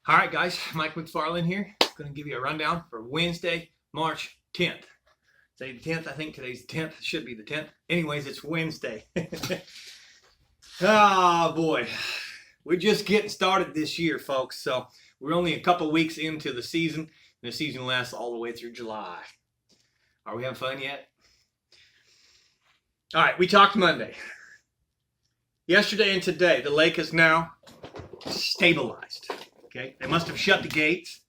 All right, guys, Mike McFarland here. Going to give you a rundown for Wednesday, March 10th. Today the 10th, I think today's the 10th. It should be the 10th. Anyways, it's Wednesday. Oh, boy. We're just getting started this year, folks. So we're only a couple weeks into the season, and the season lasts all the way through July. Are we having fun yet? All right, we talked Monday. Yesterday and today, the lake is now stabilized. Okay, they must have shut the gates.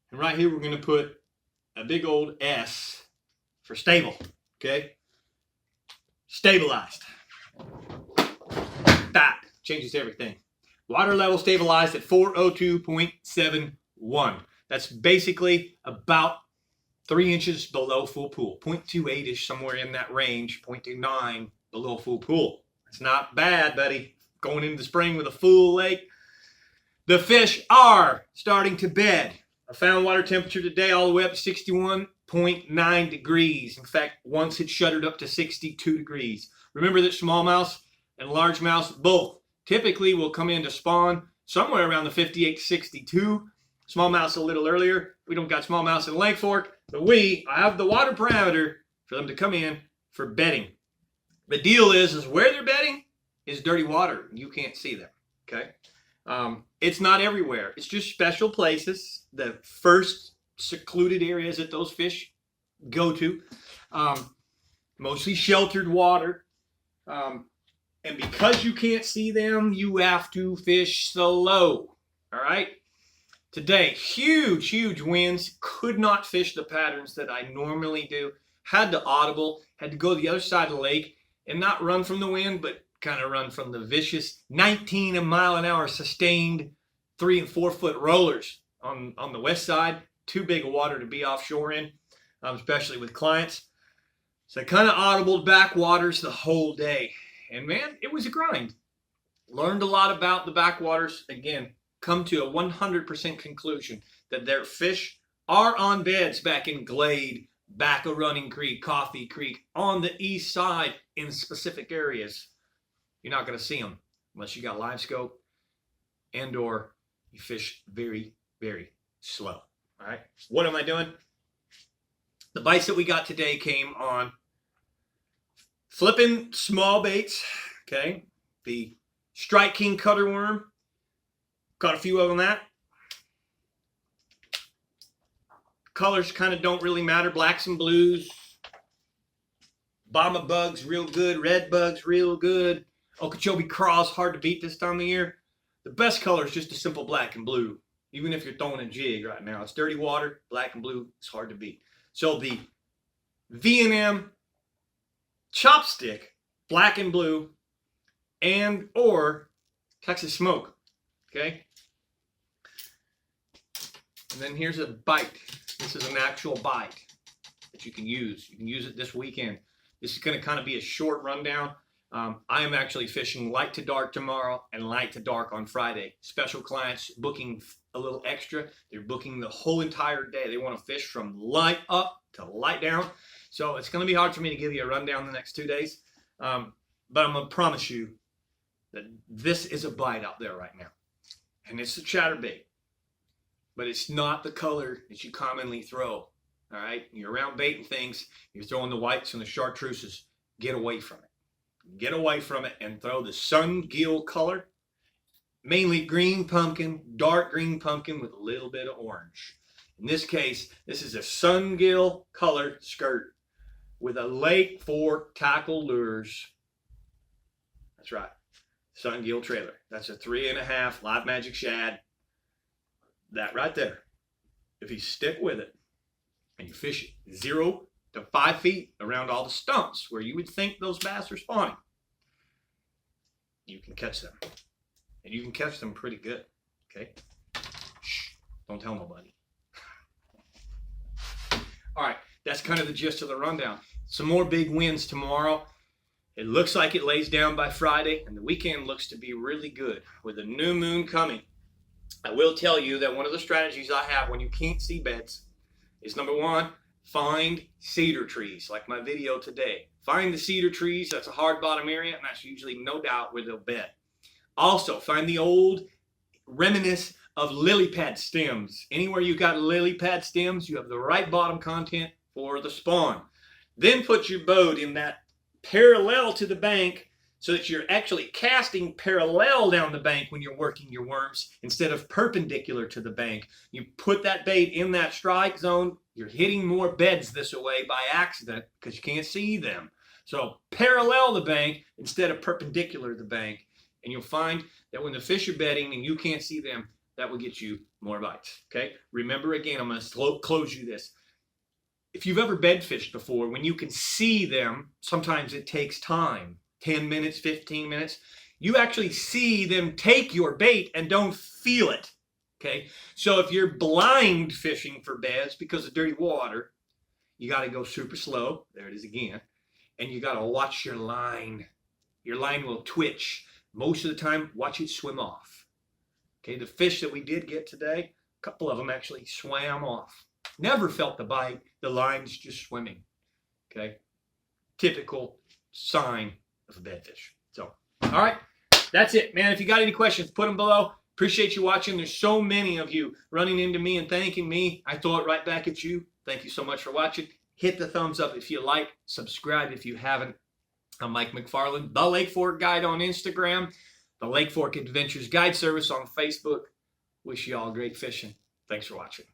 And right here, we're going to put a big old S for stable. Okay, stabilized. That changes everything. Water level stabilized at 402.71. That's basically about 3 inches below full pool. 0.28-ish, somewhere in that range. 0.29 below full pool. It's not bad, buddy. Going into the spring with a full lake. The fish are starting to bed. I found water temperature today all the way up to 61.9 degrees. In fact, once it shuddered up to 62 degrees. Remember that smallmouth and largemouth both typically will come in to spawn somewhere around the 58 to 62. Smallmouth's a little earlier. We don't got smallmouth in Lake Fork, but I have the water parameter for them to come in for bedding. The deal is where they're bedding is dirty water. You can't see them, okay? It's not everywhere. It's just special places, the first secluded areas that those fish go to. Mostly sheltered water. And because you can't see them, you have to fish slow, all right? Today, huge winds. Could not fish the patterns that I normally do. Had to audible, had to go to the other side of the lake and not run from the wind, but kind of run from the vicious 19 mile an hour sustained 3 and 4 foot rollers on the west side. Too big of water to be offshore in, especially with clients. So I kind of audibled backwaters the whole day. And man, it was a grind. Learned a lot about the backwaters. Again, come to a 100% conclusion that their fish are on beds back in Glade, back of Running Creek, Coffee Creek, on the east side in specific areas. You're not going to see them unless you got live scope and or you fish very, very slow. All right. What am I doing? The bites that we got today came on flipping small baits. Okay. The Strike King cutter worm. Caught a few of them that. Colors kind of don't really matter. Blacks and blues. Bomba bugs real good. Red bugs real good. Okeechobee craws hard to beat this time of year. The best color is just a simple black and blue. Even if you're throwing a jig right now. It's dirty water. Black and blue. It's hard to beat. So the V&M chopstick, black and blue, and or Texas smoke. Okay? And then here's a bite. This is an actual bite that you can use. You can use it this weekend. This is going to kind of be a short rundown. I am actually fishing light to dark tomorrow and light to dark on Friday. Special clients booking a little extra. They're booking the whole entire day. They want to fish from light up to light down. So it's going to be hard for me to give you a rundown the next 2 days. But I'm going to promise you that this is a bite out there right now. And it's a chatterbait. But it's not the color that you commonly throw. All right? You're around baiting things. You're throwing the whites and the chartreuses. Get away from it. Get away from it and throw the sungill color. Mainly green pumpkin, dark green pumpkin with a little bit of orange. In this case, this is a sungill colored skirt with a Lake Fork tackle lures. That's right. Sungill trailer. That's a 3.5 live magic shad. That right there. If you stick with it and you fish it 0 to 5 feet around all the stumps where you would think those bass are spawning, you can catch them. And you can catch them pretty good. Okay? Shh. Don't tell nobody. All right. That's kind of the gist of the rundown. Some more big winds tomorrow. It looks like it lays down by Friday, and the weekend looks to be really good with a new moon coming. I will tell you that one of the strategies I have when you can't see beds is, number one, find cedar trees, like my video today. Find the cedar trees. That's a hard bottom area, and that's usually no doubt where they'll bed. Also, find the old reminisce of lily pad stems. Anywhere you got lily pad stems, you have the right bottom content for the spawn. Then put your boat in that parallel to the bank so that you're actually casting parallel down the bank when you're working your worms instead of perpendicular to the bank. You put that bait in that strike zone, you're hitting more beds this way by accident because you can't see them. So parallel the bank instead of perpendicular to the bank, and you'll find that when the fish are bedding and you can't see them, that will get you more bites. Okay? Remember again, I'm going to close you this. If you've ever bed fished before, when you can see them, sometimes it takes time. 10 minutes, 15 minutes. You actually see them take your bait and don't feel it. Okay? So if you're blind fishing for beds because of dirty water, you got to go super slow. There it is again. And you got to watch your line. Your line will twitch. Most of the time, watch it swim off. Okay, the fish that we did get today, a couple of them actually swam off. Never felt the bite. The line's just swimming. Okay, typical sign of a bedfish. So, all right, that's it, man. If you got any questions, put them below. Appreciate you watching. There's so many of you running into me and thanking me. I throw it right back at you. Thank you so much for watching. Hit the thumbs up if you like. Subscribe if you haven't. I'm Mike McFarland, the Lake Fork Guide on Instagram, the Lake Fork Adventures Guide Service on Facebook. Wish you all great fishing. Thanks for watching.